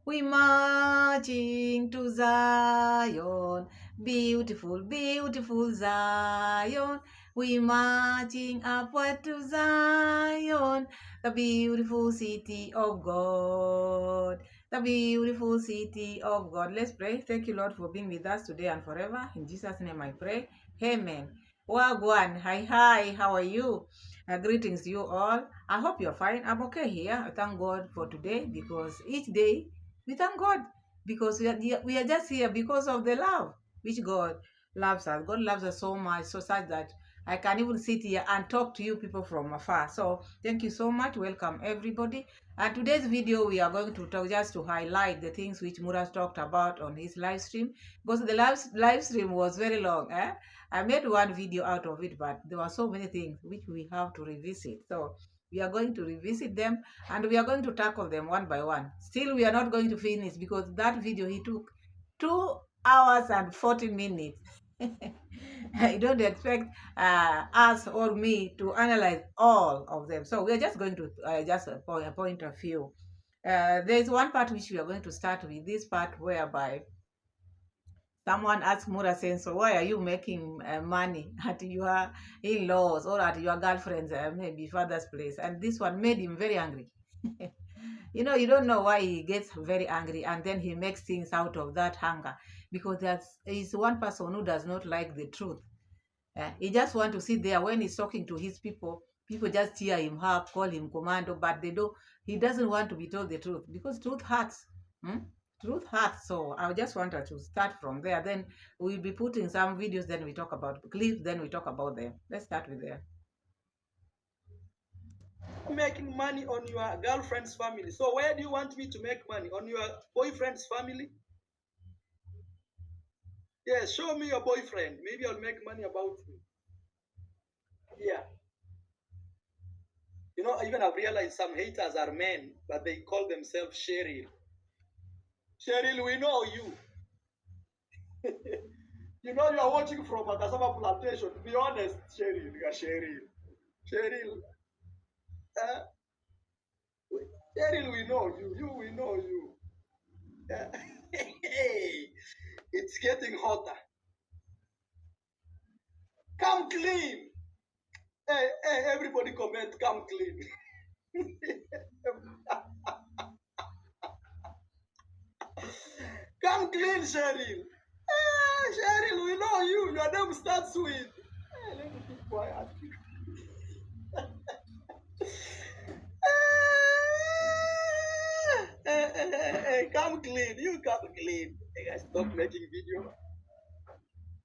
We marching to Zion, beautiful, beautiful Zion. We marching upward to Zion, the beautiful city of God. The beautiful city of God. Let's pray. Thank you, Lord, for being with us today and forever. In Jesus' name I pray. Amen. Wagwan, hi, hi, how are you? Greetings to you all. I hope you're fine. I'm okay here. I thank God for today because each day we thank God because we are just here because of the love which God loves us. God loves us so much, so such that I can even sit here and talk to you people from afar. So thank you so much. Welcome everybody. And today's video we are going to talk just to highlight the things which Muras talked about on his live stream because the live stream was very long. I made one video out of it, but there were so many things which we have to revisit. So we are going to revisit them and we are going to tackle them one by one. Still, we are not going to finish because that video he took 2 hours and 40 minutes. I don't expect us or me to analyze all of them. So we are just going to just point a few. There's one part which we are going to start with, this part whereby someone asked Mura saying, so why are you making money at your in-laws or at your girlfriend's, maybe father's place? And this one made him very angry. You don't know why he gets very angry and then he makes things out of that anger because is one person who does not like the truth. He just want to sit there when he's talking to his people. People just cheer him up, call him commando, but they don't. He doesn't want to be told the truth because truth hurts. Hmm? Truth hurts. So I just wanted to start from there. Then we'll be putting some videos. Then we talk about clips. Then we talk about them. Let's start with there. Making money on your girlfriend's family. So where do you want me to make money? On your boyfriend's family? Yes, show me your boyfriend. Maybe I'll make money about you. Yeah. Even I've realized some haters are men, but they call themselves Cheryl. Cheryl, we know you. You are watching from a cassava plantation. Be honest, Cheryl. Cheryl. Cheryl. Uh, Cheryl, we know you. We know you. Hey, it's getting hotter. Come clean. Hey, everybody comment, come clean. Come clean, Cheryl. Cheryl, we know you. Your name starts with. Hey, let me keep quiet. Hey, come clean. You come clean. Hey, guys, stop making video.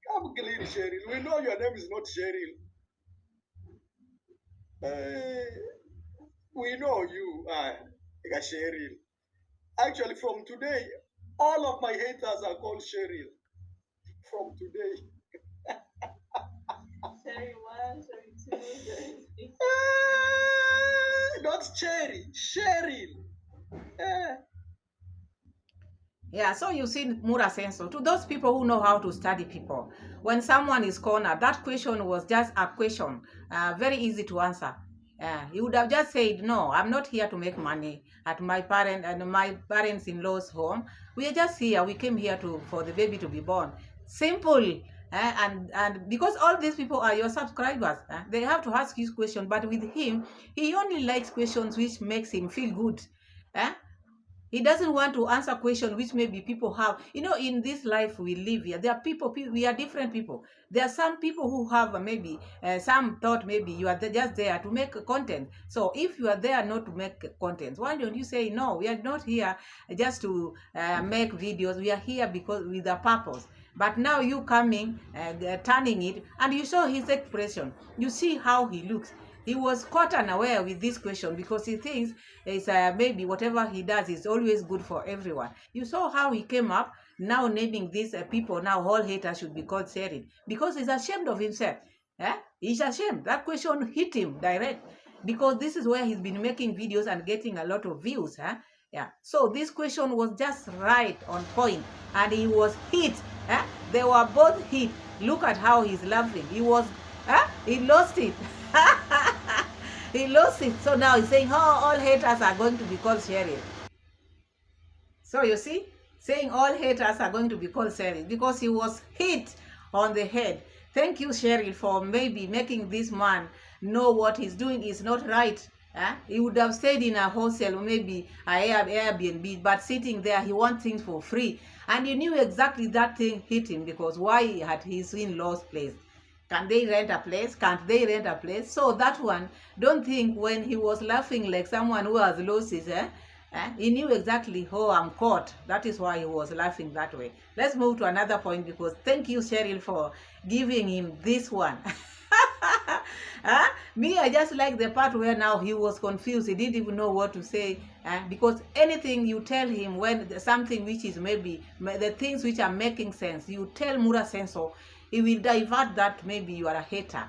Come clean, Cheryl. We know your name is not Cheryl. We know you. Cheryl. Actually, from today, all of my haters are called Cheryl. From today. Cherry 1, Cherry 2, Cherry 3. Not Cherry, Cheryl. Yeah, so you see Mura saying so. To those people who know how to study people, when someone is cornered, that question was just a question, very easy to answer. He would have just said, "No, I'm not here to make money at my parents-in-law's home. We are just here. We came here for the baby to be born. Simple." And because all these people are your subscribers, they have to ask his question. But with him, he only likes questions which makes him feel good. Eh? He doesn't want to answer questions which maybe people have. In this life we live here, there are we are different people. There are some people who have maybe some thought maybe you are just there to make content. So if you are there not to make content, why don't you say, no, we are not here just to make videos. We are here because with a purpose. But now you coming turning it, and you saw his expression. You see how he looks. He was caught unaware with this question because he thinks it's maybe whatever he does is always good for everyone. You saw how he came up now naming these people. Now all haters should be called Sherin because he's ashamed of himself. He's ashamed. That question hit him direct because this is where he's been making videos and getting a lot of views. Yeah. So this question was just right on point, and he was hit. They were both hit. Look at how he's laughing. He lost it. He lost it. So now he's saying, oh, all haters are going to be called Cheryl. So you see, saying all haters are going to be called Cheryl because he was hit on the head. Thank you, Cheryl, for maybe making this man know what he's doing is not right. He would have stayed in a hostel, maybe a Airbnb, but sitting there, he wants things for free. And he knew exactly that thing hit him because why he had his in-laws place. Can they rent a place? Can't they rent a place? So that one, don't think when he was laughing like someone who has lost his, he knew exactly, oh, I'm caught. That is why he was laughing that way. Let's move to another point because thank you, Cheryl, for giving him this one. Me, I just like the part where now he was confused. He didn't even know what to say. Because anything you tell him when something which is maybe the things which are making sense, you tell Mura Sensor, he will divert that maybe you are a hater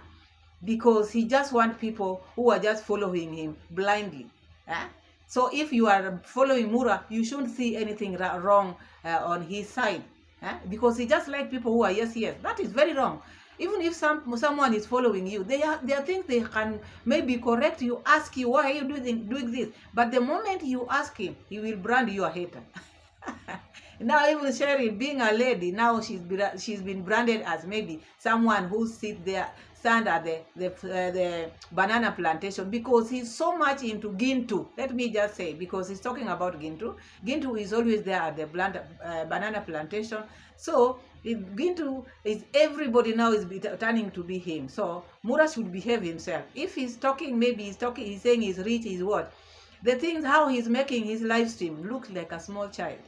because he just wants people who are just following him blindly. So if you are following Mura, you shouldn't see anything wrong on his side because he just like people who are yes, yes. That is very wrong. Even if someone is following you, there are things they can maybe correct you, ask you why are you doing this. But the moment you ask him, he will brand you a hater. Now even Cheryl, being a lady, now she's been branded as maybe someone who stand at the banana plantation because he's so much into Gintu. Let me just say, because he's talking about Gintu. Gintu is always there at the banana plantation. So Gintu is everybody now is turning to be him. So Mura should behave himself. If he's talking, maybe he's saying he's rich, he's what? The things how he's making his live stream look like a small child.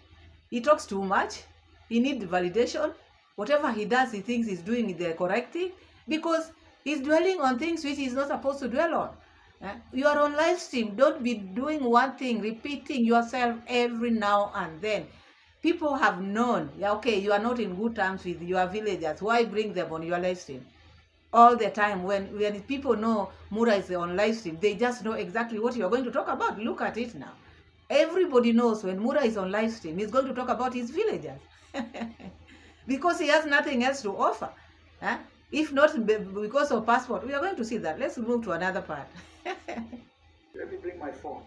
He talks too much. He needs validation. Whatever he does, he thinks he's doing the correct thing because he's dwelling on things which he's not supposed to dwell on. You are on live stream. Don't be doing one thing, repeating yourself every now and then. People have known, okay, you are not in good terms with your villagers. Why bring them on your live stream? All the time when people know Mura is on live stream, they just know exactly what you are going to talk about. Look at it now. Everybody knows when Mura is on live stream, he's going to talk about his villagers because he has nothing else to offer. If not because of passport, we are going to see that. Let's move to another part. Let me bring my phone.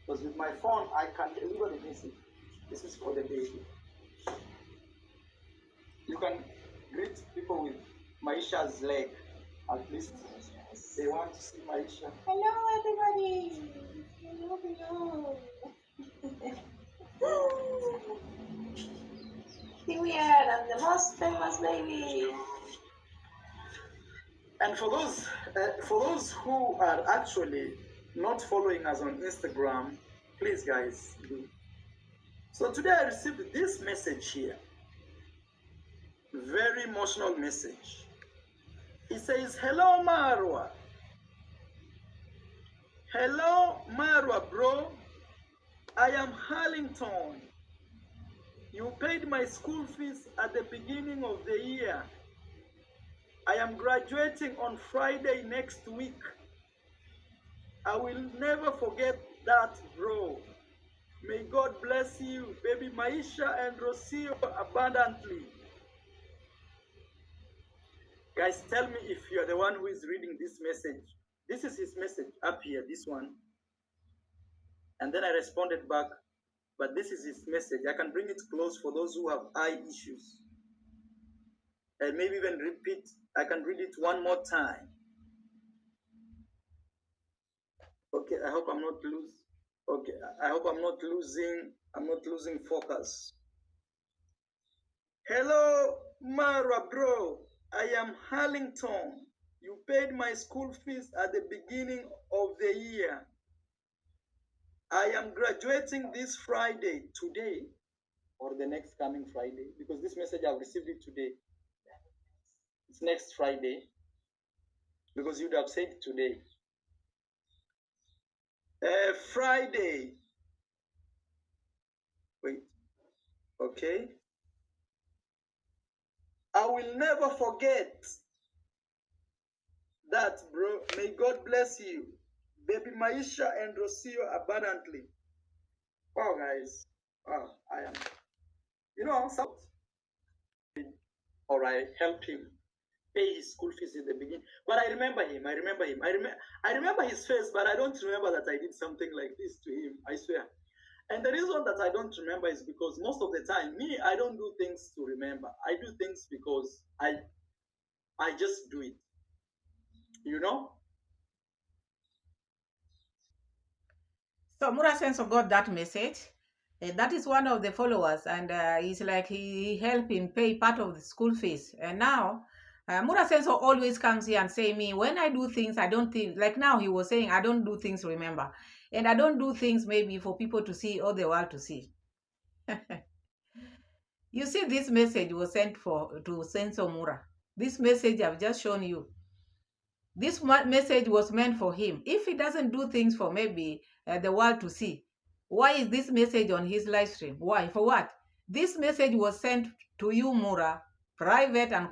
Because with my phone, I can deliver the message. This is for the baby. You can greet people with Maisha's leg. At least they want to see Maisha. Hello, everybody. Hello. Here we are. I'm the most famous baby. And for those who are actually not following us on Instagram, please guys do. So today I received this message here. Very emotional message. He says, hello Marwa. Hello Marwa bro. I am Harlington. You paid my school fees at the beginning of the year. I am graduating on Friday next week. I will never forget that, bro. May God bless you, baby Maisha and Rocio abundantly. Guys, tell me if you're the one who is reading this message. This is his message up here, this one. And then I responded back, but this is his message. I can bring it close for those who have eye issues. And maybe even repeat. I can read it one more time. Okay, I hope I'm not losing focus. Hello, Marwa bro. I am Harlington. You paid my school fees at the beginning of the year. I am graduating this Friday, today, or the next coming Friday, because this message I've received it today. It's next Friday, because you'd have said today. Friday. Wait. Okay. I will never forget that, bro. May God bless you. Baby Maisha and Rocio abundantly. Wow, guys. Wow, I am. You know, or I helped him pay his school fees in the beginning. But I remember him. I remember his face, but I don't remember that I did something like this to him. I swear. And the reason that I don't remember is because most of the time, me, I don't do things to remember. I do things because I just do it. You know? So Mura Senso got that message. That is one of the followers, and he's like he helped him pay part of the school fees. And now Mura Senso always comes here and say me when I do things I don't think like now he was saying I don't do things remember, and I don't do things maybe for people to see or the world to see. You see, this message was sent for to Senso Mura. This message I've just shown you. This message was meant for him. If he doesn't do things for maybe the world to see, why is this message on his live stream? Why? For what? This message was sent to you, Mura, private and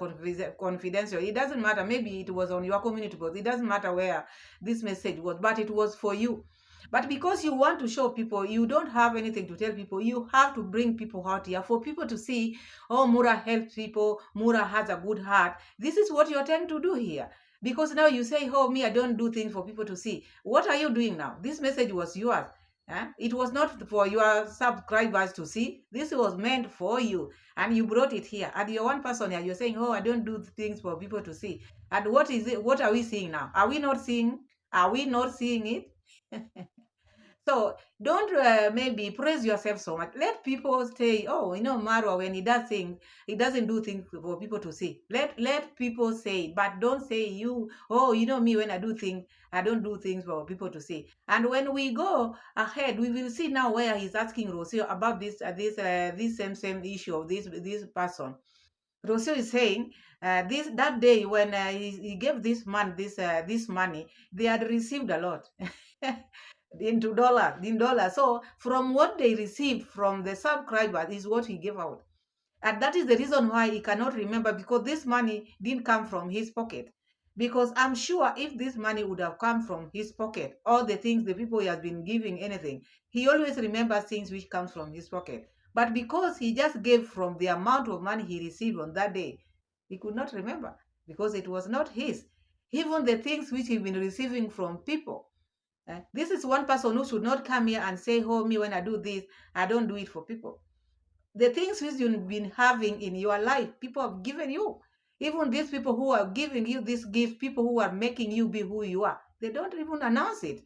confidential. It doesn't matter. Maybe it was on your community post. It doesn't matter where this message was, but it was for you. But because you want to show people, you don't have anything to tell people. You have to bring people out here for people to see, oh, Mura helps people. Mura has a good heart. This is what you're trying to do here. Because now you say, oh, me, I don't do things for people to see. What are you doing now? This message was yours. It was not for your subscribers to see. This was meant for you. And you brought it here. And you're one person here. You're saying, oh, I don't do things for people to see. And what is it? What are we seeing now? Are we not seeing? Are we not seeing it? So don't maybe praise yourself so much. Let people say, oh, Marwa, when he does things, he doesn't do things for people to see. Let people say it, but don't say you, oh, me, when I do things, I don't do things for people to see. And when we go ahead, we will see now where he's asking Rocio about this same issue of this person. Rocio is saying that day when he gave this man this money, they had received a lot. in dollars. So from what they received from the subscribers is what he gave out. And that is the reason why he cannot remember, because this money didn't come from his pocket. Because I'm sure if this money would have come from his pocket, all the things the people he has been giving, anything, he always remembers things which comes from his pocket. But because he just gave from the amount of money he received on that day, he could not remember because it was not his. Even the things which he's been receiving from people, this is one person who should not come here and say, oh, me, when I do this, I don't do it for people. The things which you've been having in your life, people have given you. Even these people who are giving you this gift, people who are making you be who you are, they don't even announce it.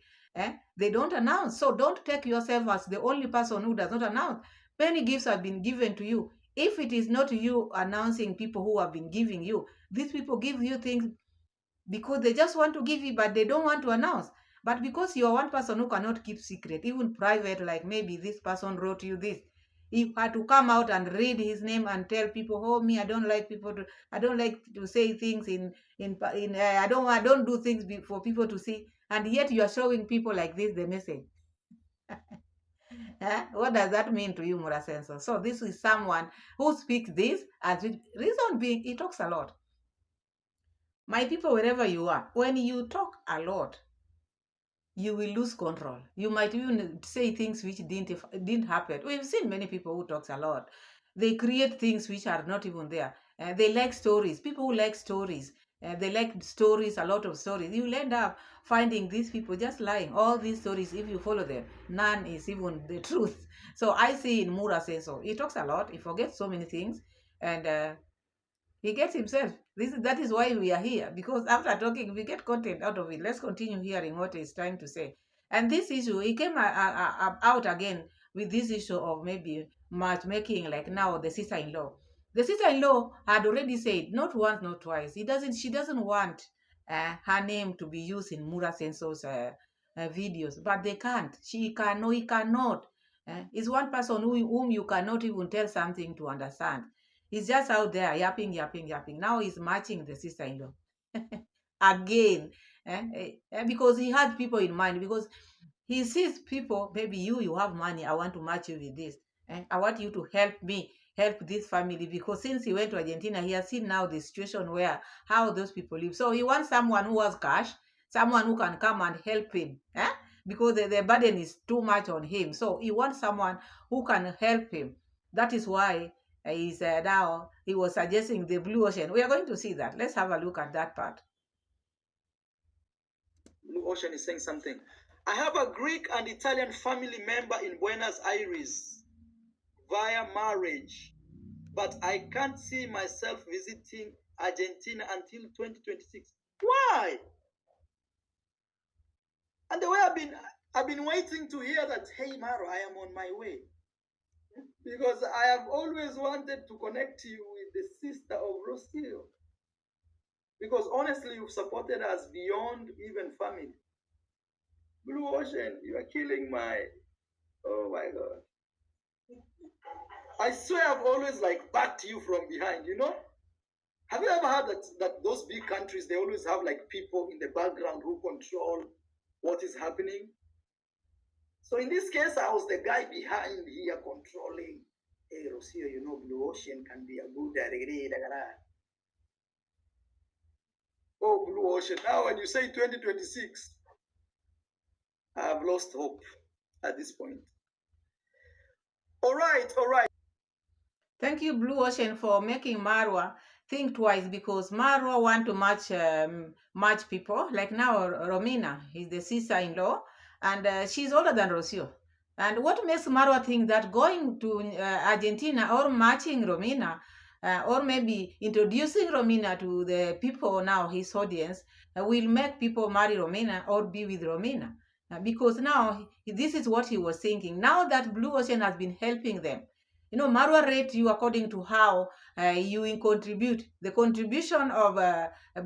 They don't announce. So don't take yourself as the only person who does not announce. Many gifts have been given to you. If it is not you announcing people who have been giving you, these people give you things because they just want to give you, but they don't want to announce. But because you are one person who cannot keep secret, even private, like maybe this person wrote you this, he had to come out and read his name and tell people, oh, me, I don't like to say things I don't do things for people to see, and yet you are showing people like this the message. What does that mean to you, Murasenso? So this is someone who speaks this, as reason being, he talks a lot. My people, wherever you are, when you talk a lot, you will lose control. You might even say things which didn't happen. We've seen many people who talks a lot. They create things which are not even there. They like stories. People who like stories, they like stories, a lot of stories. You'll end up finding these people just lying. All these stories, if you follow them, none is even the truth. So I see in Mura says so. He talks a lot. He forgets so many things, and he gets himself. That is why we are here, because after talking, we get content out of it. Let's continue hearing what he's trying to say. And this issue, he came out again with this issue of maybe matchmaking, like now the sister-in-law. The sister-in-law had already said, not once, not twice. She doesn't want her name to be used in Mura Senso's videos, but they can't. He cannot. It's one person whom you cannot even tell something to understand. He's just out there yapping, yapping, yapping. Now he's matching the sister-in-law again, because he had people in mind. Because he sees people, maybe you have money. I want to match you with this. I want you to help me, help this family. Because since he went to Argentina, he has seen now the situation where how those people live. So he wants someone who has cash, someone who can come and help him. Because the burden is too much on him. So he wants someone who can help him. That is why now he was suggesting the blue ocean. We are going to see that. Let's have a look at that part. Blue Ocean is saying something. I have a Greek and Italian family member in Buenos Aires via marriage, but I can't see myself visiting Argentina until 2026. Why? And the way I've been waiting to hear that, hey Maro, I am on my way. Because I have always wanted to connect you with the sister of Rocio. Because honestly, you've supported us beyond even family. Blue Ocean, you are killing my, oh my God. I swear I've always like backed you from behind, you know? Have you ever heard that those big countries, they always have like people in the background who control what is happening? So in this case, I was the guy behind here controlling. Hey, Rocio, you know, Blue Ocean can be a good. Oh, Blue Ocean. Now, when you say 2026, I have lost hope at this point. All right, all right. Thank you, Blue Ocean, for making Marwa think twice, because Marwa want to match people. Like now, Romina is the sister-in-law, and she's older than Rocio. And what makes Marwa think that going to Argentina or matching Romina, or maybe introducing Romina to the people now, his audience, will make people marry Romina or be with Romina? Because now this is what he was thinking. Now that Blue Ocean has been helping them, Marwa rate you according to how you contribute. The contribution of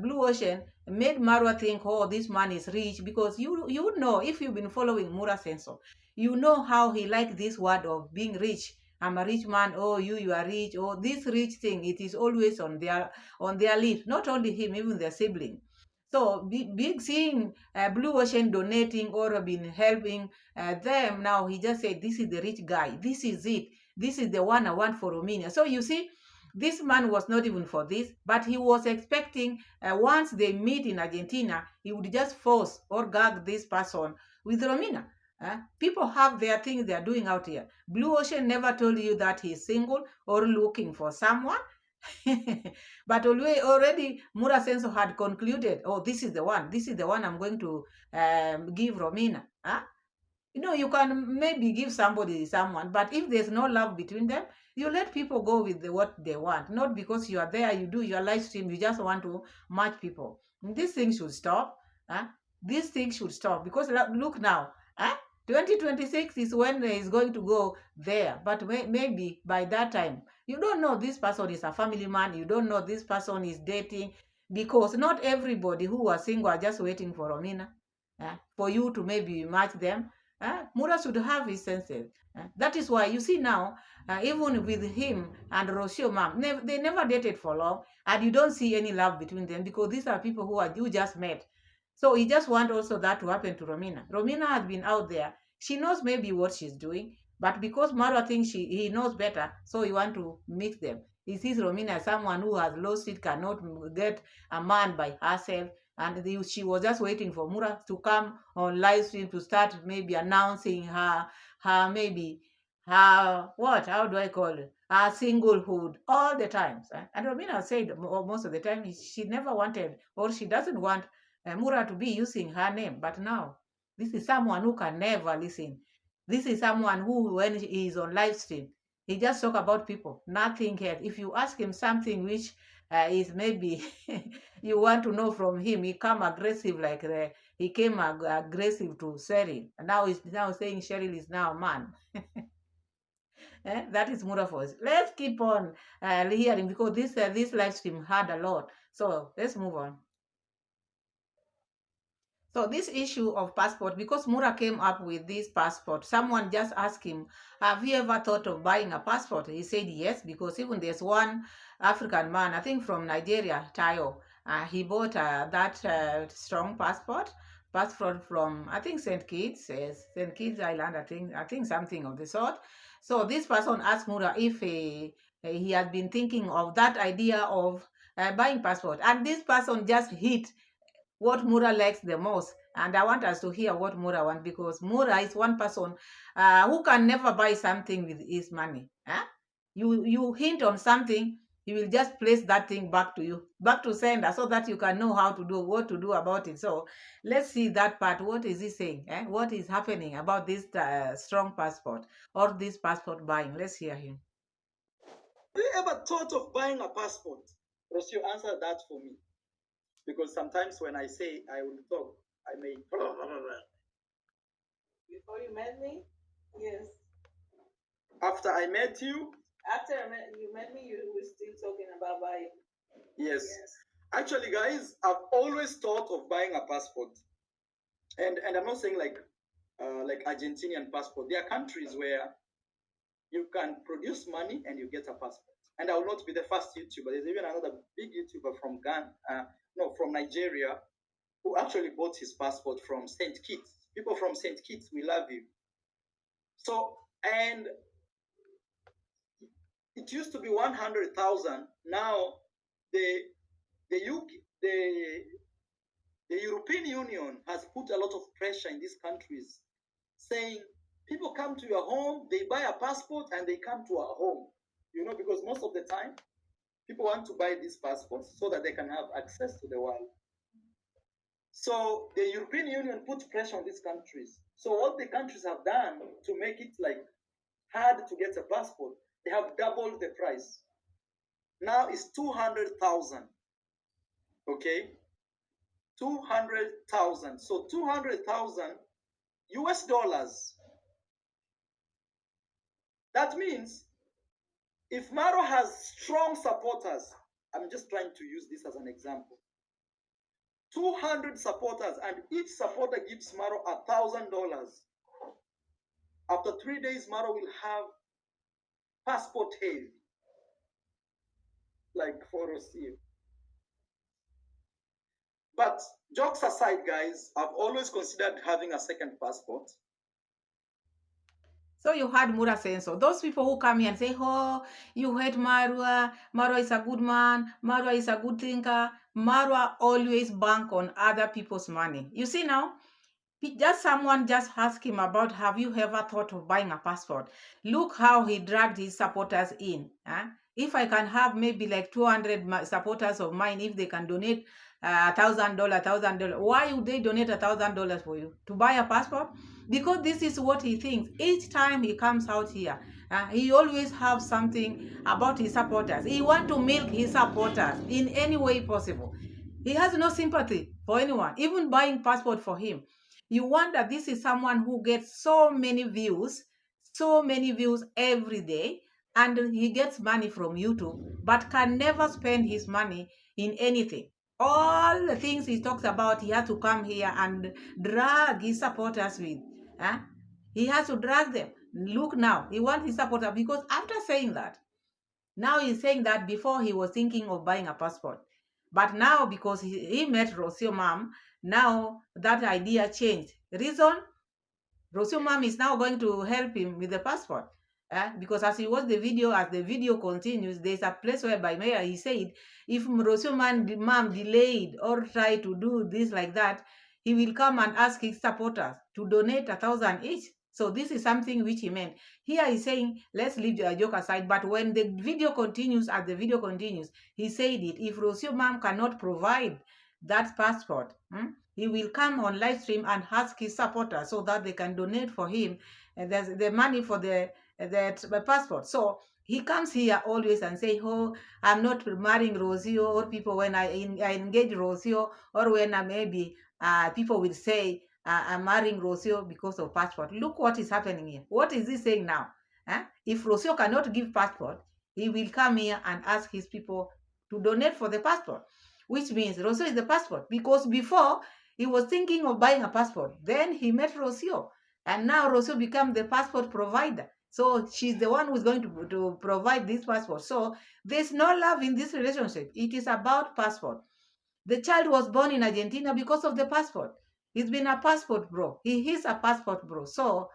Blue Ocean made Marwa think, oh, this man is rich, because you know, if you've been following Mura Sensor, you know how he liked this word of being rich. I'm a rich man. Oh, you are rich. Oh, this rich thing, it is always on their lips. Not only him, even their sibling. So big seeing Blue Ocean donating or been helping them. Now he just said, this is the rich guy. This is it. This is the one I want for Romania. So you see, this man was not even for this, but he was expecting once they meet in Argentina, he would just force or gag this person with Romina. People have their things they are doing out here. Blue Ocean never told you that he's single or looking for someone. But already Mura Senso had concluded, oh, this is the one. This is the one I'm going to give Romina. You can maybe give someone, but if there's no love between them, you let people go with what they want. Not because you are there, you do your live stream, you just want to match people. This thing should stop. This thing should stop, because look now. 2026 is when he's going to go there, but maybe by that time, you don't know this person is a family man, you don't know this person is dating, because not everybody who are single are just waiting for Romina for you to maybe match them. Mura should have his senses. That is why you see now, even with him and Rocio mom, they never dated for long, and you don't see any love between them, because these are people you just met. So he just want also that to happen to Romina. Romina has been out there. She knows maybe what she's doing, but because Marwa thinks he knows better, so he want to mix them. He sees Romina as someone who has lost it, cannot get a man by herself, and she was just waiting for Mura to come on live stream to start maybe announcing her maybe her what, how do I call it, her singlehood all the times. And Romina said most of the time she never wanted, or she doesn't want Mura to be using her name. But now this is someone who can never listen. This is someone who, when he is on live stream, he just talk about people, nothing else. If you ask him something which is maybe you want to know from him, he come aggressive, like he came aggressive to Cheryl. And now he's now saying Cheryl is now a man. That is Murafos. Let's keep on hearing, because this live stream had a lot. So let's move on. So this issue of passport, because Mura came up with this passport, someone just asked him, have you ever thought of buying a passport? He said yes, because even there's one African man, I think from Nigeria, Tayo, he bought that strong passport from, I think, St. Kitts Island, I think something of the sort. So this person asked Mura if he had been thinking of that idea of buying passport. And this person just hit what Mura likes the most. And I want us to hear what Mura wants, because Mura is one person who can never buy something with his money. You hint on something, he will just place that thing back to you, back to sender, so that you can know how to do what to do about it. So let's see that part. What is he saying? What is happening about this strong passport or this passport buying? Let's hear him. Have you ever thought of buying a passport? Rosio, answer that for me. Because sometimes when I say I will talk, I may. Before you met me? Yes. After I met you? After you met me, you were still talking about buying. Yes. Actually, guys, I've always thought of buying a passport. And I'm not saying like Argentinian passport. There are countries where you can produce money and you get a passport. And I will not be the first YouTuber. There's even another big YouTuber from from Nigeria, who actually bought his passport from St. Kitts. People from St. Kitts, we love you. So, and it used to be 100,000. Now, the UK, the European Union has put a lot of pressure in these countries, saying people come to your home, they buy a passport, and they come to our home. You know, because most of the time, people want to buy these passports so that they can have access to the world. So the European Union put pressure on these countries. So what the countries have done to make it like hard to get a passport, they have doubled the price. Now it's 200,000. Okay, 200,000. So 200,000 US dollars. That means if Marwa has strong supporters, I'm just trying to use this as an example. 200 supporters, and each supporter gives Marwa $1,000. After 3 days, Marwa will have passport heavy, like for Rocio. But jokes aside, guys, I've always considered having a second passport. So you heard Mura saying so. Those people who come here and say, oh, you hate Marwa, Marwa is a good man, Marwa is a good thinker, Marwa always bank on other people's money. You see now? Just someone just asked him about, have you ever thought of buying a passport? Look how he dragged his supporters in. If I can have maybe like 200 supporters of mine, if they can donate $1,000, why would they donate $1,000 for you? To buy a passport? Because this is what he thinks. Each time he comes out here, he always have something about his supporters. He want to milk his supporters in any way possible. He has no sympathy for anyone, even buying passport for him. You wonder, this is someone who gets so many views every day, and he gets money from YouTube, but can never spend his money in anything. All the things he talks about, he has to come here and drag his supporters with. He has to drag them. Look now, he wants his supporter, because after saying that, now he's saying that before he was thinking of buying a passport. But now, because he met Rocio mom, now that idea changed. Reason? Rocio mom is now going to help him with the passport. Because as he watched the video, as the video continues, there's a place whereby Mayor, he said, if Rocio mom delayed or tried to do this like that, he will come and ask his supporters to donate 1,000 each. So this is something which he meant. Here he's saying, let's leave the joke aside. But when the video continues, as the video continues, he said it. If Rocio mom cannot provide that passport, he will come on live stream and ask his supporters so that they can donate for him the money for the passport. So he comes here always and say, oh, I'm not marrying Rocio, or people when I engage Rocio, or when maybe people will say I'm marrying Rocio because of passport. Look what is happening here. What is he saying now? If Rocio cannot give passport, he will come here and ask his people to donate for the passport, which means Rocio is the passport, because before he was thinking of buying a passport. Then he met Rocio, and now Rocio became the passport provider. So she's the one who's going to provide this passport. So there's no love in this relationship. It is about passport. The child was born in Argentina because of the passport. He's been a passport bro. He is a passport bro. So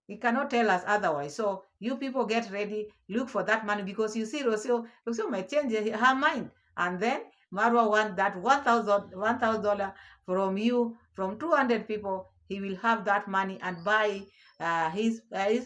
he cannot tell us otherwise. So you people get ready, look for that money, because you see Rocio might change her mind. And then Marwa want that $1,000 from you, from 200 people. He will have that money and buy his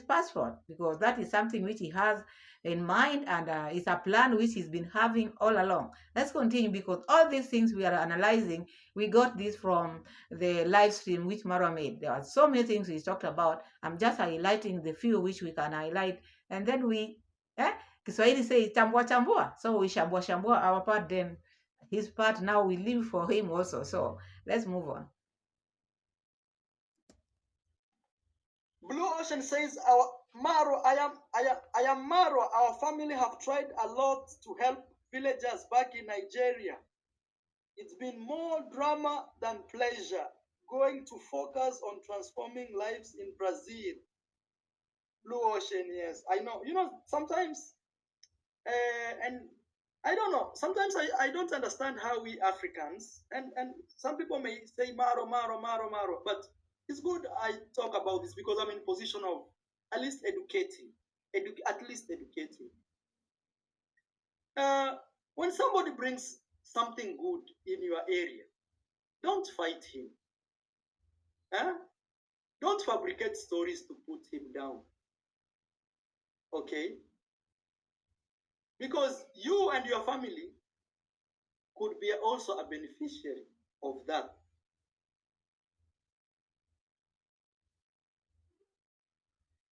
passport, because that is something which he has in mind, and it's a plan which he's been having all along. Let's continue, because all these things we are analyzing, we got this from the live stream which Marwa made. There are so many things we talked about. I'm just highlighting the few which we can highlight, and then we Kiswahili say chambua chambua, so we shambua our part, then his part now we leave for him also. So let's move on. Blue Ocean says, "Our Marwa, I am Marwa. Our family have tried a lot to help villagers back in Nigeria. It's been more drama than pleasure. Going to focus on transforming lives in Brazil." Blue Ocean, yes, I know. Sometimes, and I don't know. Sometimes I don't understand how we Africans, and some people may say Maro, Maro, Maro, Maro, but it's good I talk about this because I'm in position of at least educating, at least educating. Uh, when somebody brings something good in your area, don't fight him. Huh? Don't fabricate stories to put him down. Okay? Because you and your family could be also a beneficiary of that.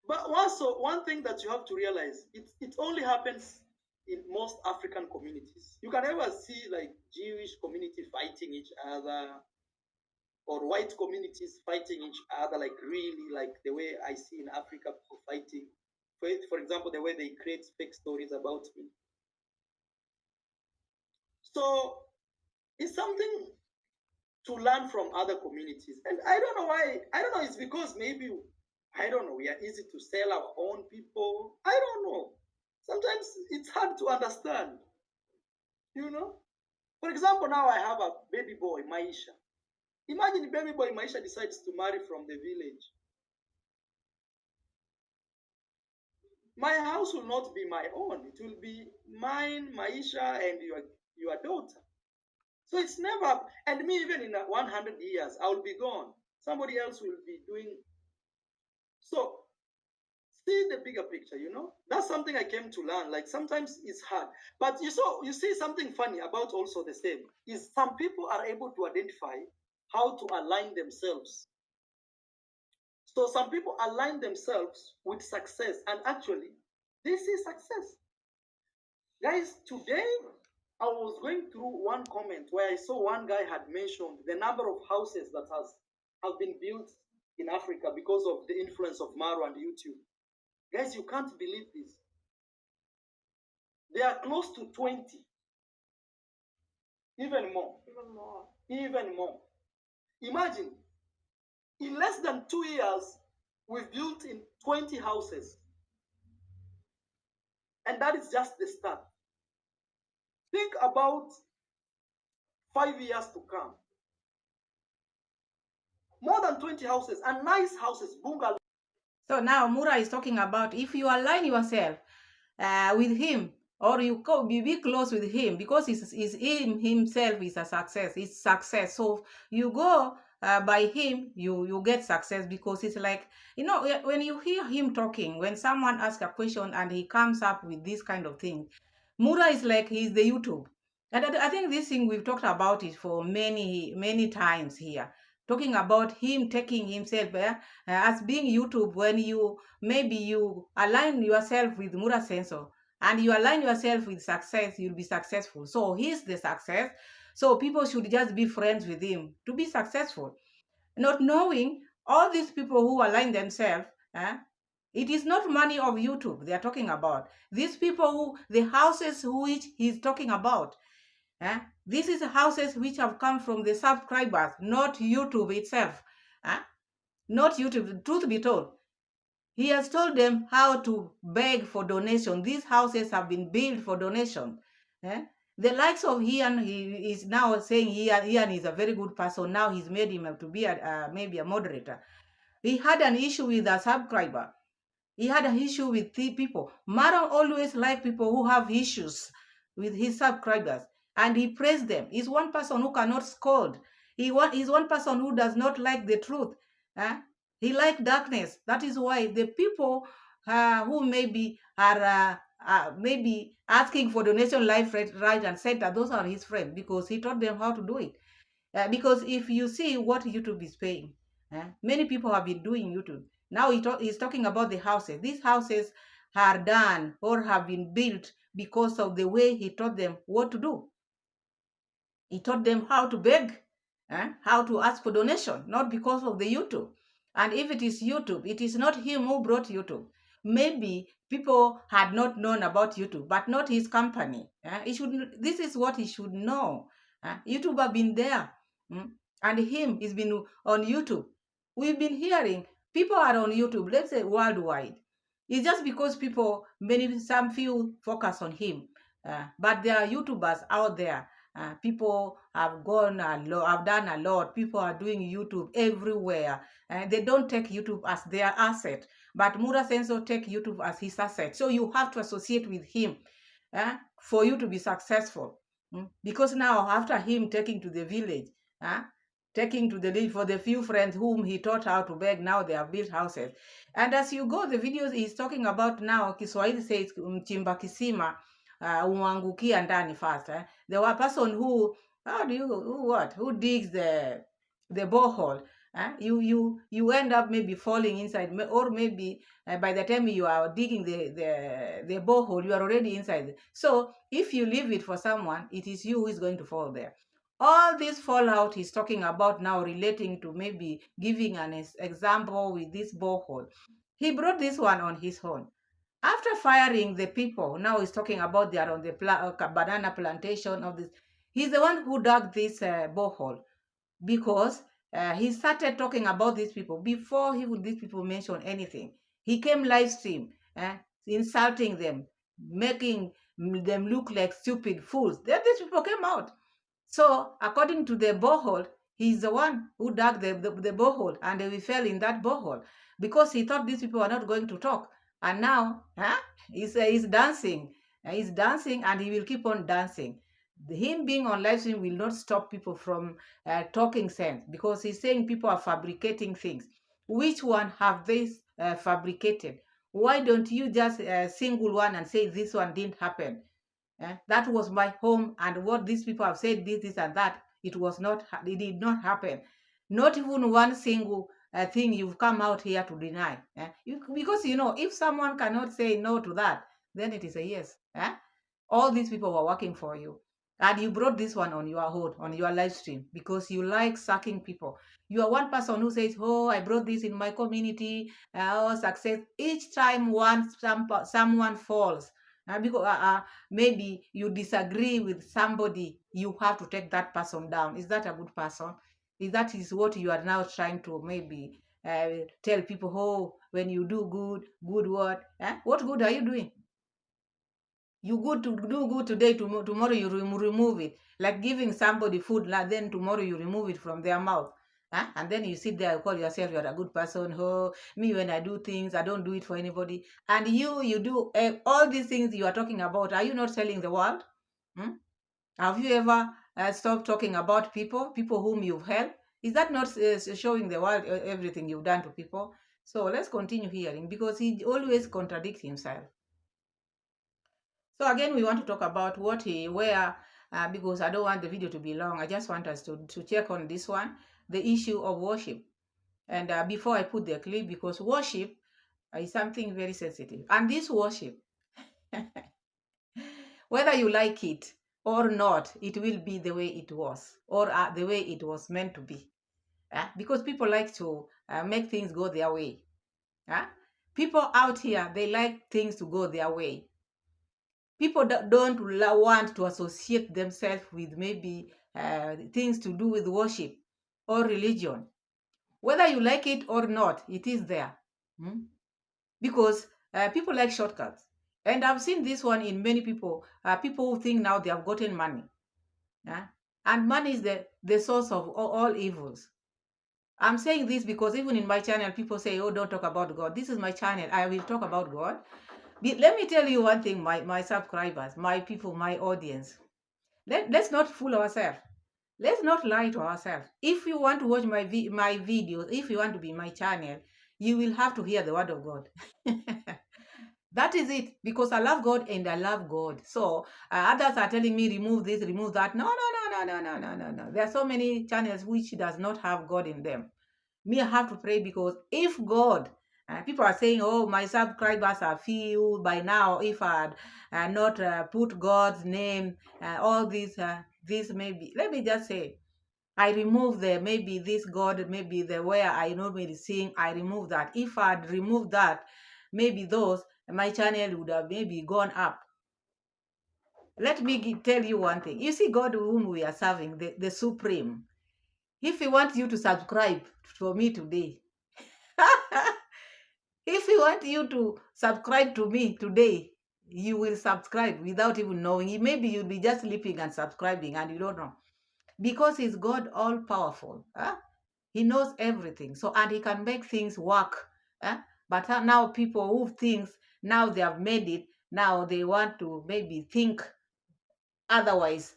But also, one thing that you have to realize, it only happens in most African communities. You can never see like Jewish community fighting each other or white communities fighting each other, like really like the way I see in Africa people fighting. For example, the way they create fake stories about me. So it's something to learn from other communities. And I don't know why. I don't know. It's because maybe, I don't know, we are easy to sell our own people. I don't know. Sometimes it's hard to understand. For example, now I have a baby boy, Maisha. Imagine baby boy Maisha decides to marry from the village. My house will not be my own. It will be mine, Maisha, and your daughter. So it's never, and me, even in 100 years, I will be gone. Somebody else will be doing. So see the bigger picture, That's something I came to learn. Like sometimes it's hard. But you see something funny about also the same is some people are able to identify how to align themselves. So some people align themselves with success, and actually, this is success. Guys, today I was going through one comment where I saw one guy had mentioned the number of houses that have been built in Africa because of the influence of Marwa and YouTube. Guys, you can't believe this. They are close to 20. Even more. Even more. Even more. Imagine, in less than 2 years, we've built in 20 houses. And that is just the start. Think about 5 years to come. More than 20 houses, and nice houses, bungalows. So now Mura is talking about if you align yourself with him, or you be close with him, because him himself is a success. It's success. So you go by him, you get success, because it's like, when you hear him talking, when someone asks a question and he comes up with this kind of thing, Mura is like he's the YouTube. And I think this thing we've talked about it for many, many times here. Talking about him taking himself as being YouTube, when maybe you align yourself with Mura Sensor and you align yourself with success, you'll be successful. So he's the success. So people should just be friends with him to be successful. Not knowing all these people who align themselves, it is not money of YouTube they are talking about. These people the houses which he's talking about, this is houses which have come from the subscribers, not YouTube itself. Not YouTube, truth be told. He has told them how to beg for donation. These houses have been built for donation. The likes of Ian, he is now saying Ian is a very good person. Now he's made him to be maybe a moderator. He had an issue with a subscriber. He had an issue with people. Mara always like people who have issues with his subscribers, and he praised them. He's one person who cannot scold. He's one person who does not like the truth. He likes darkness. That is why the people who maybe are maybe asking for donation life right and center, those are his friends because he taught them how to do it. Because if you see what YouTube is paying, many people have been doing YouTube. Now he's talking about the houses. These houses are done or have been built because of the way he taught them what to do. He taught them how to beg, how to ask for donation, not because of the YouTube. And if it is YouTube, it is not him who brought YouTube. Maybe people had not known about YouTube, but not his company. He should. This is what he should know. YouTube have been there, and him has been on YouTube. We've been hearing people are on YouTube. Let's say worldwide. It's just because some few focus on him, but there are YouTubers out there. People have gone have done a lot. People are doing YouTube everywhere. They don't take YouTube as their asset, but Mura Senso take YouTube as his asset. So you have to associate with him for you to be successful. Because now after him taking to the village, taking to the village for the few friends whom he taught how to beg, now they have built houses. And as you go, the videos he's talking about now, Kiswahili says mchimba kisima umwangukia ndani first. The one person who who digs the borehole. You end up maybe falling inside, or maybe by the time you are digging the borehole, you are already inside. So if you leave it for someone, it is you who is going to fall there. All this fallout he's talking about now, relating to maybe giving an example with this borehole. He brought this one on his own. After firing the people, now he's talking about they are on the banana plantation of this. He's the one who dug this borehole because he started talking about these people before these people mention anything. He came live stream, insulting them, making them look like stupid fools. Then these people came out. So according to the borehole, he's the one who dug the borehole, and we fell in that borehole because he thought these people were not going to talk. And now he's dancing. He's dancing, and he will keep on dancing. Him being on live stream will not stop people from talking sense, because he's saying people are fabricating things. Which one have they fabricated? Why don't you just single one and say this one didn't happen? That was my home, and what these people have said, this and that, it did not happen. Not even one single thing you've come out here to deny. Because if someone cannot say no to that, then it is a yes. All these people were working for you, and you brought this one on your own, on your live stream, because you like sucking people. You are one person who says, oh, I brought this in my community, success. Each time someone falls, because maybe you disagree with somebody, you have to take that person down. Is that a good person? That is what you are now trying to maybe tell people, oh, when you do good what? What good are you doing? You good to do good today, tomorrow you remove it. Like giving somebody food, then tomorrow you remove it from their mouth. And then you sit there and call yourself you're a good person. Oh, me, when I do things, I don't do it for anybody. And you do all these things you are talking about. Are you not telling the world? Have you ever stopped talking about people whom you've helped? Is that not showing the world everything you've done to people? So let's continue hearing, because he always contradicts himself. So again, we want to talk about because I don't want the video to be long. I just want us to check on this one, the issue of worship. And before I put the clip, because worship is something very sensitive. And this worship, whether you like it or not, it will be the way it was, or the way it was meant to be. Because people like to make things go their way. People out here, they like things to go their way. People don't want to associate themselves with maybe things to do with worship or religion. Whether you like it or not, it is there. Because people like shortcuts. And I've seen this one in many people. People who think now they have gotten money. And money is the source of all evils. I'm saying this because even in my channel, people say, oh, don't talk about God. This is my channel. I will talk about God. Let me tell you one thing, my subscribers, my people, my audience. Let's not fool ourselves. Let's not lie to ourselves. If you want to watch my videos, if you want to be my channel, you will have to hear the word of God. That is it, because I love God and I love God. So others are telling me remove this, remove that. No, no, no, no, no, no, no, no, no. There are so many channels which does not have God in them. Me, I have to pray, because if God, people are saying, oh, my subscribers are few by now. If I had not put God's name, all these, this maybe, let me just say, I remove the maybe this God, maybe the where I normally sing, I remove that. If I'd removed that, maybe those, my channel would have maybe gone up. Let me tell you one thing. You see, God whom we are serving, the Supreme, if He wants you to subscribe for me today, if He wants you to subscribe to me today, you will subscribe without even knowing. Maybe you'll be just sleeping and subscribing and you don't know. Because He's God all powerful. Huh? He knows everything. So, and He can make things work. Huh? But now people who think now they have made it, now they want to maybe think otherwise.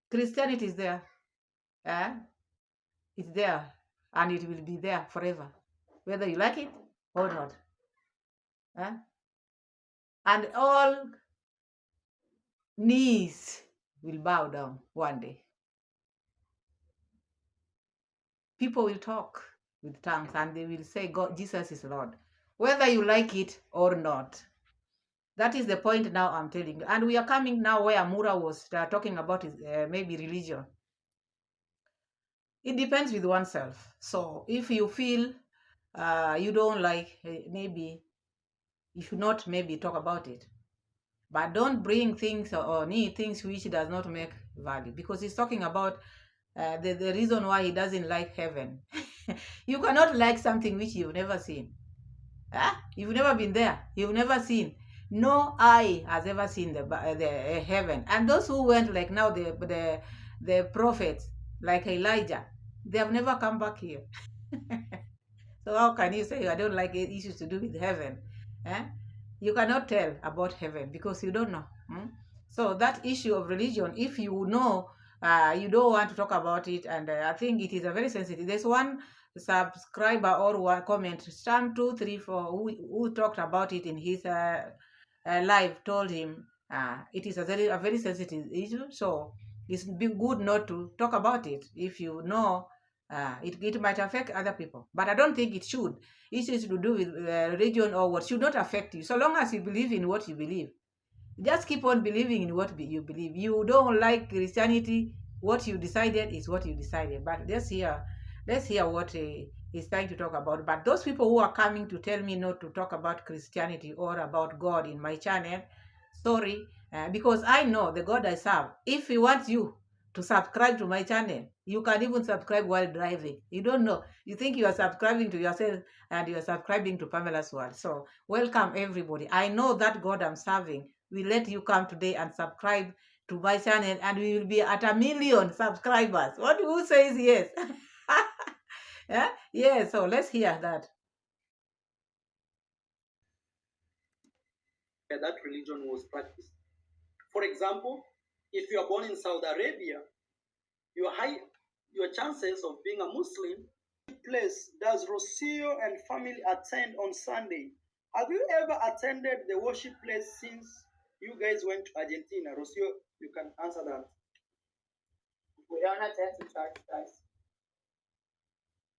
Christianity is there. Huh? It's there. And it will be there forever. Whether you like it or not. Huh? And all knees will bow down one day. People will talk with tongues and they will say, God, Jesus is Lord, whether you like it or not. That is the point now I'm telling you. And we are coming now where Mura was talking about his, maybe religion. It depends with oneself. So if you feel you don't like, maybe you should not maybe talk about it. But don't bring things or need things which does not make value, because he's talking about the reason why he doesn't like heaven. You cannot like something which you've never seen. You've never been there. You've never seen. No eye has ever seen the heaven. And those who went, like now the prophets, like Elijah, they have never come back here. So how can you say I don't like issues to do with heaven? Eh? You cannot tell about heaven because you don't know. So that issue of religion, if you know, you don't want to talk about it, and I think it is a very sensitive. There's one subscriber or one comment, Stam234, who talked about it in his live, told him it is a very sensitive issue. So it's good not to talk about it if you know it might affect other people, but I don't think it should. Issues to do with religion or what should not affect you, so long as you believe in what you believe. Just keep on believing in what you believe. You don't like Christianity, what you decided is what you decided. But let's hear what he's trying to talk about. But those people who are coming to tell me not to talk about Christianity or about God in my channel, sorry, because I know the God I serve. If He wants you to subscribe to my channel, you can even subscribe while driving. You don't know. You think you are subscribing to yourself and you are subscribing to Pamela's World. So welcome everybody. I know that God I'm serving will let you come today and subscribe to my channel, and we will be at 1 million subscribers. Who says yes? Yeah, so let's hear that. That religion was practiced. For example, if you are born in Saudi Arabia, your chances of being a Muslim. Place does Rocio and family attend on Sunday? Have you ever attended the worship place since you guys went to Argentina? Rocio, you can answer that. We don't attend to church, guys.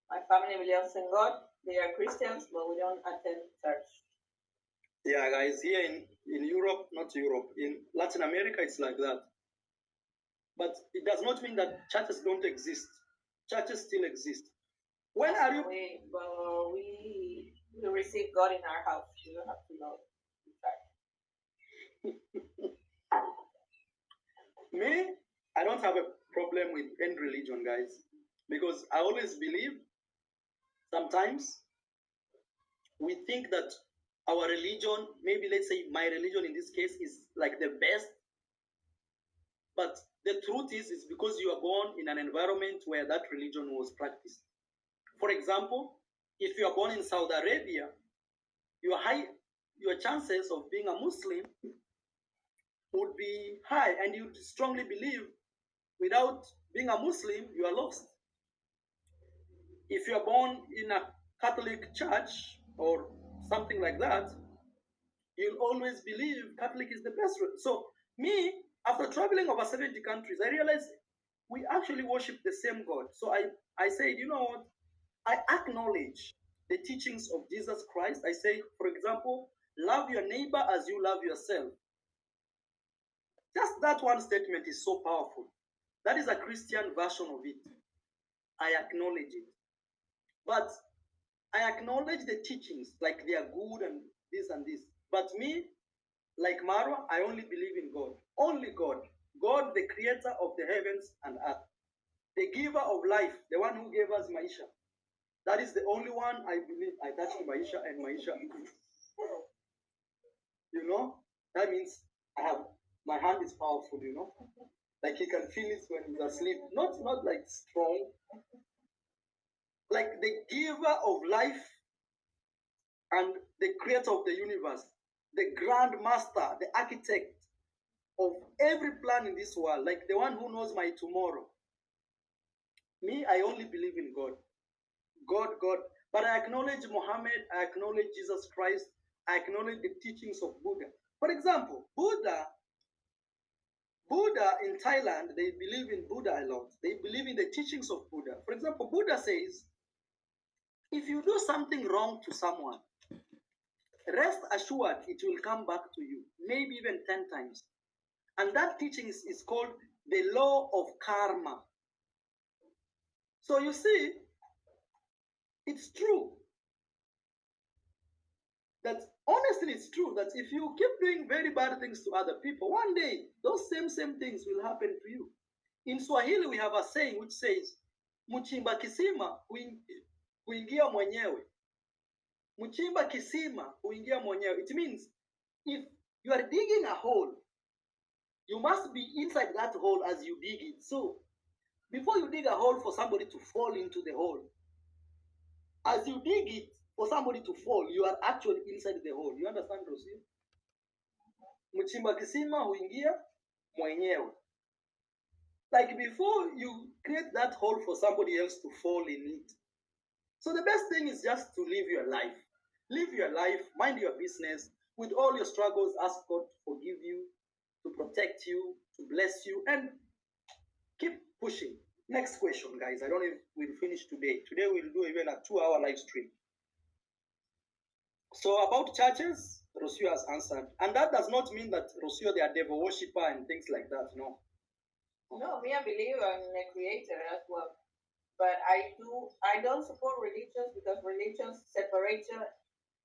My family believes in God. They are Christians, but we don't attend church. Yeah, guys, here in Europe, not Europe, in Latin America, it's like that. But it does not mean that churches don't exist. Churches still exist. When are you? We receive God in our house. You don't have to know. Me, I don't have a problem with any religion, guys, because I always believe sometimes we think that our religion, maybe let's say my religion in this case, is like the best. But the truth is because you are born in an environment where that religion was practiced. For example, if you are born in Saudi Arabia, your chances of being a Muslim would be high, and you strongly believe without being a Muslim, you are lost. If you are born in a Catholic Church or something like that, you'll always believe Catholic is the best. So me, after traveling over 70 countries, I realized we actually worship the same God. So I said, you know what? I acknowledge the teachings of Jesus Christ. I say, for example, love your neighbor as you love yourself. Just that one statement is so powerful. That is a Christian version of it. I acknowledge it. But I acknowledge the teachings, like they are good and this and this. But me, like Marwa, I only believe in God. Only God. God, the creator of the heavens and earth. The giver of life, the one who gave us Maisha. That is the only one I believe. I touched Maisha and Maisha. You know? That means my hand is powerful, you know? Like he can feel it when he's asleep. Not like strong. Like the giver of life and the creator of the universe, the grand master, the architect of every plan in this world, like the one who knows my tomorrow. Me, I only believe in God. God. But I acknowledge Muhammad, I acknowledge Jesus Christ, I acknowledge the teachings of Buddha. For example, Buddha in Thailand, they believe in Buddha a lot. They believe in the teachings of Buddha. For example, Buddha says, if you do something wrong to someone, rest assured it will come back to you, maybe even 10 times. And that teaching is called the law of karma. So you see, it's true that honestly, it's true that if you keep doing very bad things to other people, one day those same things will happen to you. In Swahili, we have a saying which says, "Mchimba kisima huingia mwenyewe." Mchimba kisima huingia mwenyewe. It means if you are digging a hole, you must be inside that hole as you dig it. So before you dig a hole for somebody to fall into the hole, as you dig it for somebody to fall, you are actually inside the hole. You understand, Rosie? Mchimba kisima huingia mwenyewe. Like before you create that hole for somebody else to fall in it. So the best thing is just to live your life. Live your life, mind your business. With all your struggles, ask God to forgive you, to protect you, to bless you, and keep pushing. Next question, guys. I don't know if we'll finish today. Today we'll do even a 2-hour live stream. So about churches, Rosio has answered. And that does not mean that Rosio, they are devil worshipper and things like that, no. No, me, I believe in a creator as well. But I don't support religions because religions separate you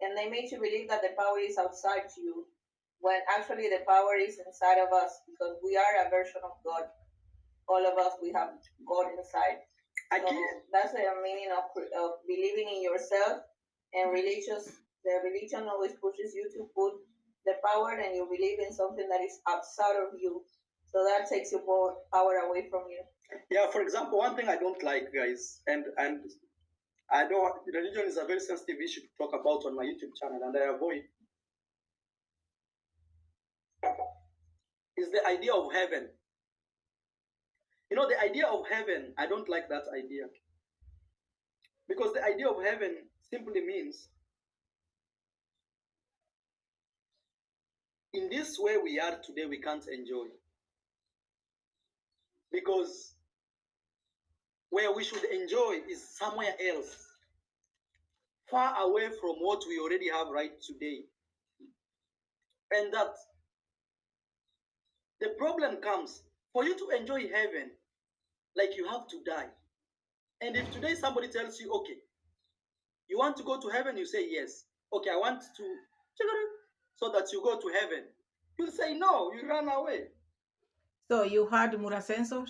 and they make you believe that the power is outside you when actually the power is inside of us because we are a version of God. All of us, we have God inside. So that's the meaning of believing in yourself. And the religion always pushes you to put the power and you believe in something that is outside of you. So that takes your power away from you. Yeah, for example, one thing I don't like, guys, and I don't, religion is a very sensitive issue to talk about on my YouTube channel, and I avoid, is the idea of heaven. You know, the idea of heaven, I don't like that idea. Because the idea of heaven simply means, in this way we are today, we can't enjoy. Because where we should enjoy is somewhere else, far away from what we already have right today. And that the problem comes, for you to enjoy heaven, like you have to die. And if today somebody tells you, okay, you want to go to heaven, you say yes. Okay, I want to, so that you go to heaven. You'll say no, you run away. So you heard Murasenso,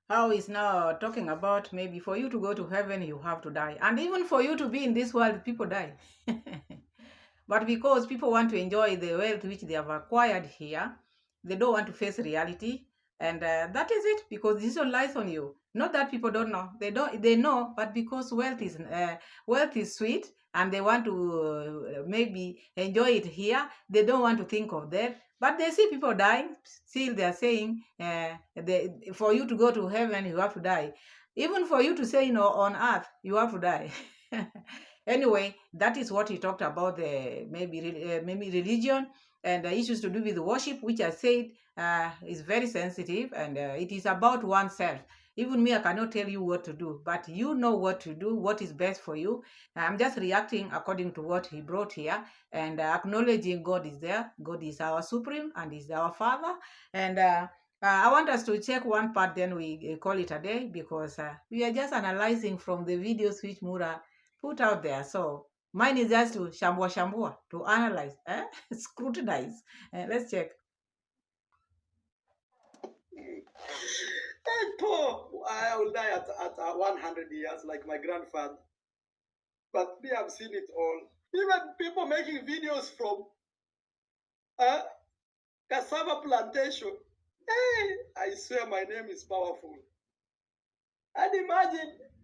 how he's now talking about maybe for you to go to heaven, you have to die. And even for you to be in this world, people die. But because people want to enjoy the wealth which they have acquired here, they don't want to face reality. And that is it, because decision lies on you. Not that people don't know. They know, but because wealth is sweet and they want to maybe enjoy it here, they don't want to think of that. But they see people dying. Still, they are saying, for you to go to heaven, you have to die. Even for you to say, on earth, you have to die. Anyway, that is what he talked about, the maybe religion and issues to do with worship, which I said is very sensitive, and it is about oneself. Even me, I cannot tell you what to do, but you know what to do, what is best for you. I'm just reacting according to what he brought here, and acknowledging God is there. God is our supreme and is our Father. And I want us to check one part, then we call it a day, because we are just analyzing from the videos which Mura put out there. So mine is just to shambua, to analyze, scrutinize. Let's check. And poor, I will die at 100 years like my grandfather. But we have seen it all. Even people making videos from uh, cassava plantation. Hey, I swear my name is powerful. And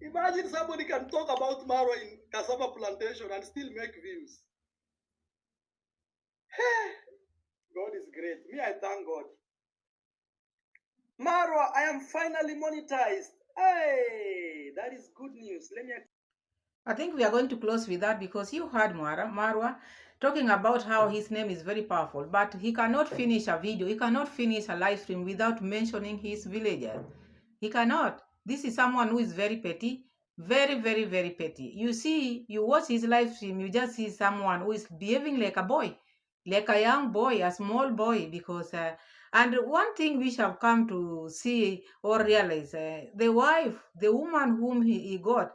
imagine somebody can talk about Marwa in cassava plantation and still make views. Hey, God is great. Me, I thank God. Marwa, I am finally monetized. Hey, that is good news. Let me. I think we are going to close with that, because you heard Marwa talking about how his name is very powerful, but he cannot finish a video, he cannot finish a live stream without mentioning his villagers. He cannot. This is someone who is very petty, very, very, very petty. You see, you watch his live stream, you just see someone who is behaving like a boy, like a young boy, a small boy, because. And one thing we have come to see or realize, the wife, the woman whom he got,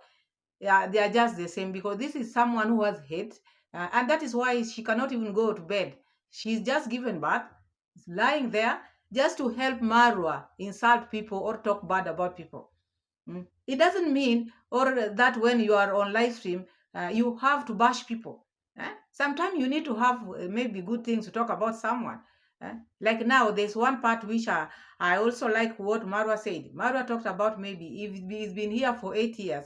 yeah, they are just the same, because this is someone who has hate, and that is why she cannot even go to bed. She's just given birth, lying there just to help Marwa insult people or talk bad about people. It doesn't mean or that when you are on live stream, you have to bash people. Sometimes you need to have maybe good things to talk about someone. Like now, there's one part which I also like what Marwa said. Marwa talked about maybe if he's been here for 8 years,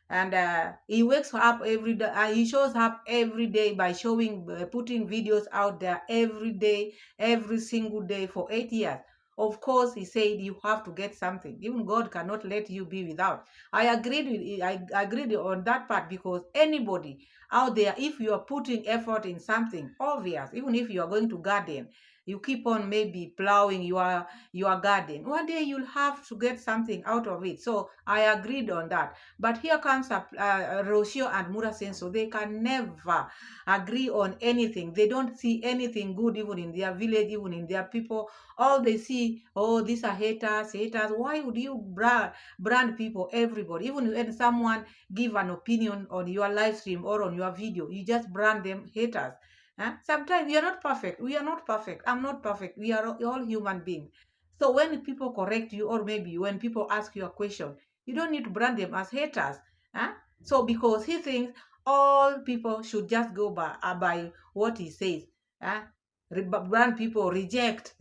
and he wakes up every day. He shows up every day by showing, putting videos out there every day, every single day for 8 years. Of course, he said you have to get something. Even God cannot let you be without. I agreed on that part, because anybody out there, if you are putting effort in something obvious, even if you are going to garden, you keep on maybe plowing your garden, one day you'll have to get something out of it. So I agreed on that. But here comes Rocio and Mura Senso. They can never agree on anything. They don't see anything good, even in their village, even in their people. All they see, oh, these are haters. Why would you brand people, everybody? Even when someone give an opinion on your live stream or on your video, you just brand them haters. Sometimes we are not perfect. We are not perfect. I'm not perfect. We are all human beings. So when people correct you, or maybe when people ask you a question, you don't need to brand them as haters. Huh? So because he thinks all people should just go by what he says. Huh? Brand people, reject,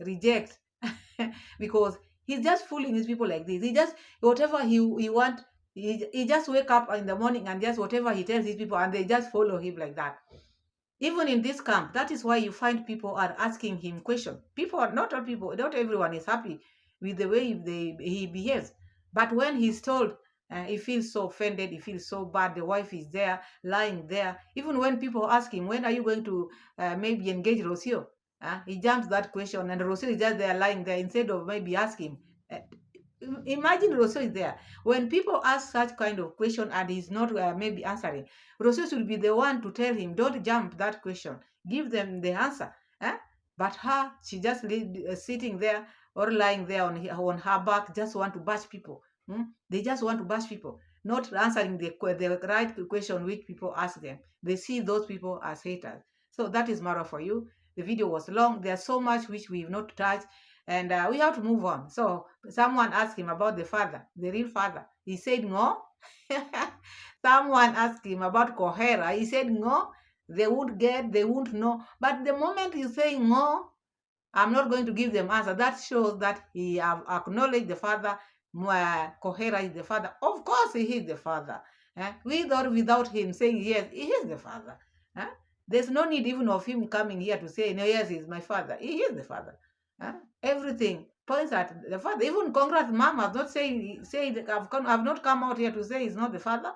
because he's just fooling his people like this. He just, whatever he want, he just wake up in the morning and just whatever he tells his people, and they just follow him like that. Even in this camp, that is why you find people are asking him questions. People are not all people, not everyone is happy with the way he behaves. But when he's told, he feels so offended, he feels so bad. The wife is there, lying there. Even when people ask him, when are you going to maybe engage Rocio? He jumps that question, and Rocio is just there lying there, instead of maybe asking. Uh, Imagine Rocio is there. When people ask such kind of question and he's not maybe answering, Rosos will be the one to tell him, don't jump that question. Give them the answer. But her, she just sitting there or lying there on her back, just want to bash people. They just want to bash people, not answering the right question which people ask them. They see those people as haters. So that is Mara for you. The video was long. There's so much which we've not touched, and we have to move on. So someone asked him about the father, the real father. He said no. Someone asked him about Kohera. He said no. They won't know. But the moment you say no, I'm not going to give them answer. That shows that he have acknowledged the father. Kohera is the father. Of course, he is the father. With or without him saying yes, he is the father. Eh? There's no need even of him coming here to say no, yes, he's my father. He is the father. Everything points at the father. Even Congress mom has not say I've not come out here to say he's not the father.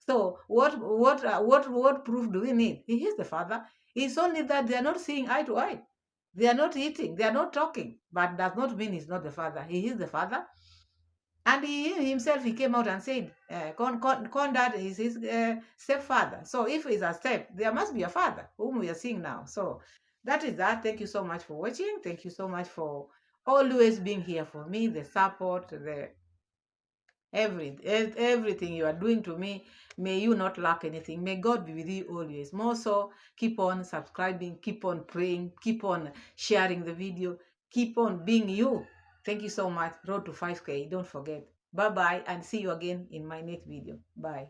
So what proof do we need? He is the Father. It's only that they are not seeing eye to eye. They are not eating. They are not talking. But does not mean he's not the Father. He is the Father. And he himself, he came out and said, Conrad is his stepfather. So if he's a step, there must be a father, whom we are seeing now. So that is that. Thank you so much for watching. Thank you so much for always being here for me, the support, the everything you are doing to me. May you not lack anything. May God be with you always. More so, keep on subscribing, keep on praying, keep on sharing the video, keep on being you. Thank you so much. Road to 5K. Don't forget. Bye bye, and see you again in my next video. Bye.